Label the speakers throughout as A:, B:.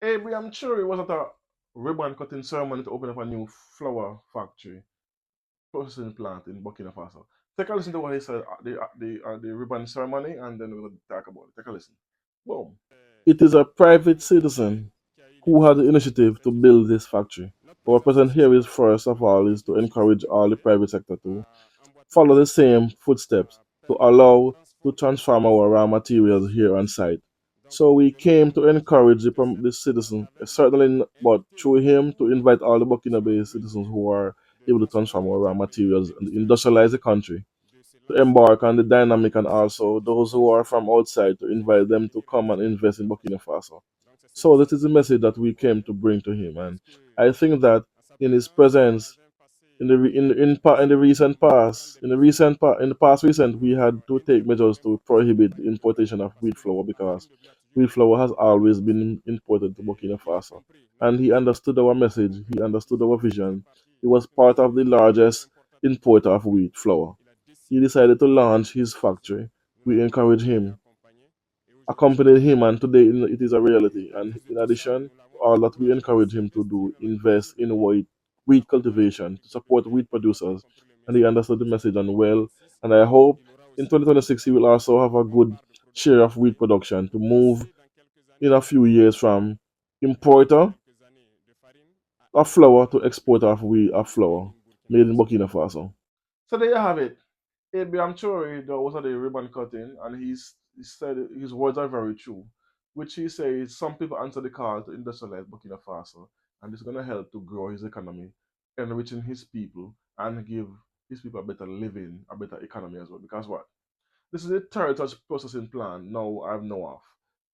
A: Abraham Traore was at a ribbon cutting ceremony to open up a new flower factory processing plant in Burkina Faso. Take a listen to what he said at the ribbon ceremony, and then we're going to talk about it. Take a listen. Boom. It is a private citizen who had the initiative to build this factory. Our present here is first of all is to encourage all the private sector to follow the same footsteps to allow to transform our raw materials here on site. So we came to encourage the citizen, certainly, but through him to invite all the Burkina Faso citizens who are able to transform our raw materials and industrialize the country to embark on the dynamic, and also those who are from outside to invite them to come and invest in Burkina Faso. So that is the message that we came to bring to him, and I think that in his presence in the re- in the recent past, in the past recent, we had to take measures to prohibit the importation of wheat flour because wheat flour has always been imported to Burkina Faso. And he understood our message. He understood our vision. He was part of the largest importer of wheat flour. He decided to launch his factory. We encouraged him, accompanied him, and today it is a reality. And in addition to all that we encourage him to do, invest in wheat cultivation to support wheat producers. And he understood the message and well. And I hope in 2026 he will also have a good share of wheat production to move in a few years from importer of flour to exporter of flour made in Burkina Faso. So there you have it. Abraham Traore, there was at the ribbon cutting, and he said his words are very true, which he says some people answer the call to industrialize Burkina Faso, and it's going to help to grow his economy, enriching his people, and give his people a better living, a better economy as well. Because what? This is the third such processing plant now I know of.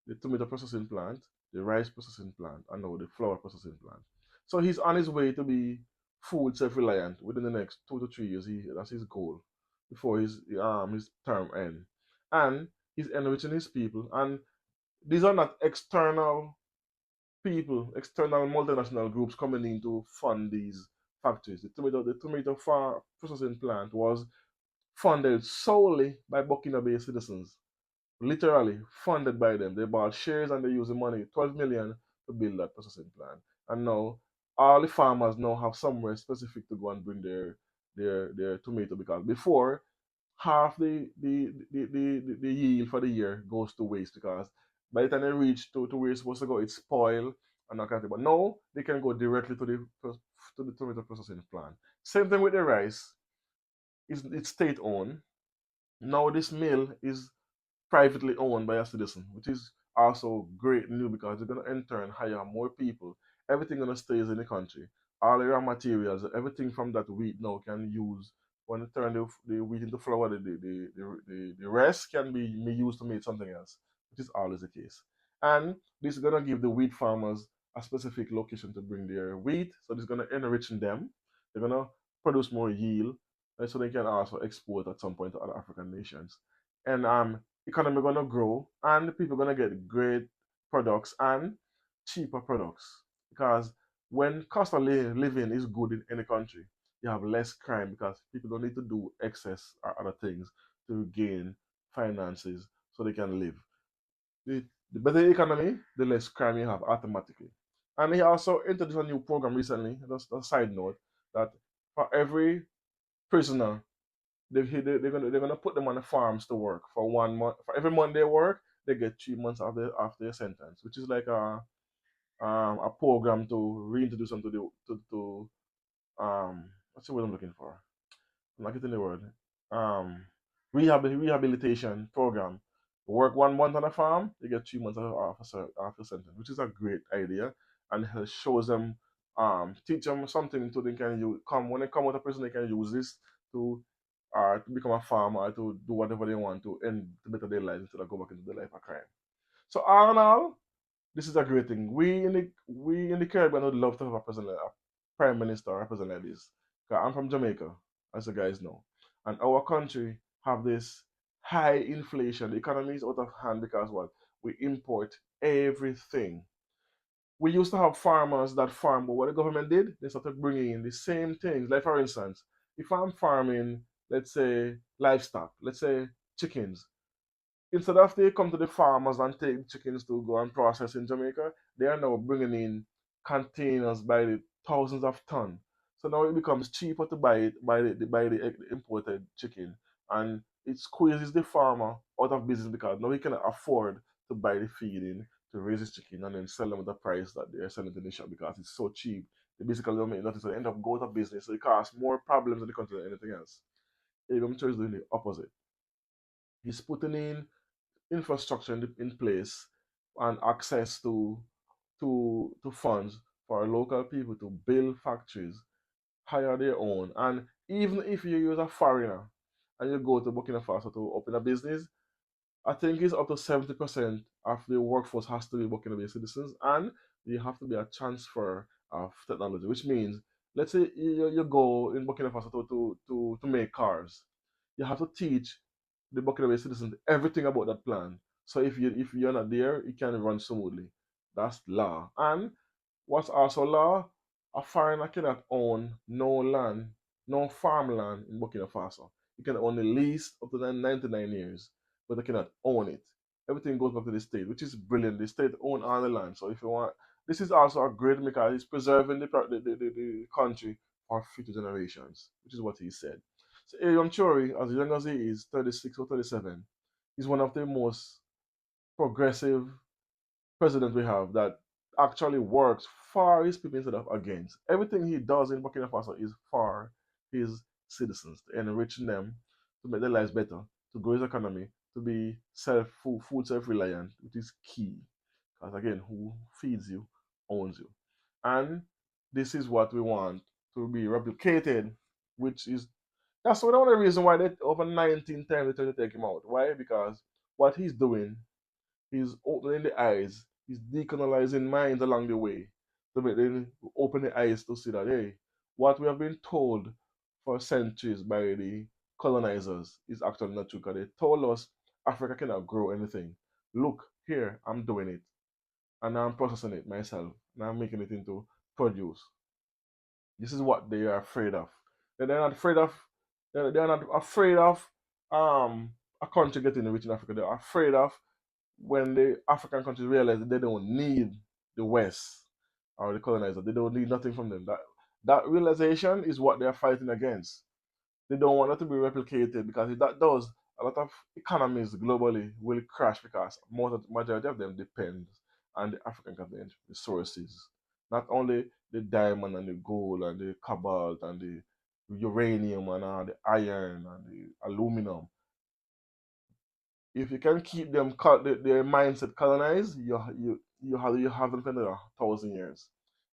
A: The tomato processing plant, the rice processing plant, and now the flour processing plant. So he's on his way to be food self-reliant within the next 2 to 3 years. That's his goal before his term end. And he's enriching his people. And these are not external people, external multinational groups coming in to fund these factories. The tomato farm processing plant was funded solely by Burkina Faso citizens, literally funded by them. They bought shares and they used the money, 12 million, to build that processing plant. And now all the farmers now have somewhere specific to go and bring their tomato, because before half the yield for the year goes to waste, because by the time they reach to where it's supposed to go, it's spoiled and not kind of. But now they can go directly to the tomato processing plant. Same thing with the rice. It's state owned. Now this mill is privately owned by a citizen, which is also great news because they're going to in turn hire more people. Everything going to stays in the country. All the raw materials, everything from that wheat now can use when they turn the wheat into flour. The rest can be used to make something else, which is always the case. And this is going to give the wheat farmers a specific location to bring their wheat. So this is going to enrich them. They're going to produce more yield, so they can also export at some point to other African nations. And economy gonna grow, and people gonna get great products and cheaper products, because when cost of living is good in any country, you have less crime because people don't need to do excess or other things to gain finances so they can live. The better the economy, the less crime you have automatically. And he also introduced a new program recently, just a side note, that for every prisoner they're gonna put them on the farms to work for 1 month. For every month they work, they get 3 months after their sentence, which is like a program to reintroduce them to the to what's the word I'm looking for? I'm not getting the word. Um, rehabilitation program. Work 1 month on a farm, they get 3 months after sentence, which is a great idea, and it shows them, teach them something so they can use. Come when they come out of prison, they can use this to to become a farmer, to do whatever they want to better their lives instead of go back into the life of crime. So all in all, this is a great thing. We in the Caribbean would love to have a prime minister or a president like this. 'Cause I'm from Jamaica, as you guys know, and our country have this high inflation. The economy is out of hand because what, we import everything. We used to have farmers that farm, but what the government did, they started bringing in the same things. Like for instance, if I'm farming, let's say livestock, let's say chickens, instead of they come to the farmers and take chickens to go and process in Jamaica, they are now bringing in containers by the thousands of ton. So now it becomes cheaper to buy it, buy the imported chicken, and it squeezes the farmer out of business because now he cannot afford to buy the feeding to raise his chicken and then sell them at the price that they're selling it in the shop because it's so cheap. They basically don't make nothing, so they end up going out of business. So it causes more problems in the country than anything else. Abraham Traore is doing the opposite. He's putting in infrastructure in place and access to funds for local people to build factories, hire their own, and even if you use a foreigner and you go to Burkina Faso to open a business, I think it's up to 70% of the workforce has to be Burkina citizens, and you have to be a transfer of technology, which means, let's say you go in Burkina Faso to make cars, you have to teach the Burkina citizens everything about that plan. So if you're not there, it can run smoothly. That's law. And what's also law? A foreigner cannot own no land, no farmland in Burkina Faso. You can only lease up to 99 years, but they cannot own it. Everything goes back to the state, which is brilliant. The state own all the land. So if you want, this is also a great because it's preserving the country for future generations, which is what he said. So Ayam Chori, as young as he is, 36 or 37, is one of the most progressive president we have that actually works for his people instead of against. Everything he does in Burkina Faso is for his citizens, to enrich them, to make their lives better, to grow his economy, to be food self reliant, which is key. Because again, who feeds you owns you. And this is what we want to be replicated, which is that's one of the reasons why they over 19 times they try to take him out. Why? Because what he's doing, he's opening the eyes, he's decolonizing minds along the way to make them open the eyes to see that hey, what we have been told for centuries by the colonizers is actually not true. Because they told us Africa cannot grow anything. Look, here, I'm doing it. And I'm processing it myself. And I'm making it into produce. This is what they are afraid of. They're not afraid of. They're not afraid of a country getting rich in Africa. They're afraid of when the African countries realize that they don't need the West or the colonizer. They don't need nothing from them. That realization is what they're fighting against. They don't want it to be replicated because if that does, a lot of economies globally will crash because majority of them depend on the African continent resources. Not only the diamond and the gold and the cobalt and the uranium and the iron and the aluminum. If you can keep them their mindset colonized, you have them for another 1,000 years.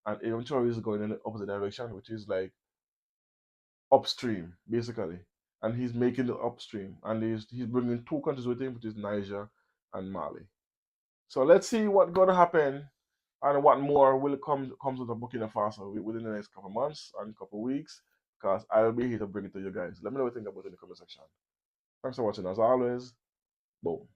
A: And eventually is going in the opposite direction, which is like upstream, basically. And he's making it upstream. And he's bringing two countries with him, which is Niger and Mali. So let's see what's going to happen and what more will comes with the Burkina Faso within the next couple of months and couple of weeks. Because I will be here to bring it to you guys. Let me know what you think about it in the comment section. Thanks for watching as always. Boom.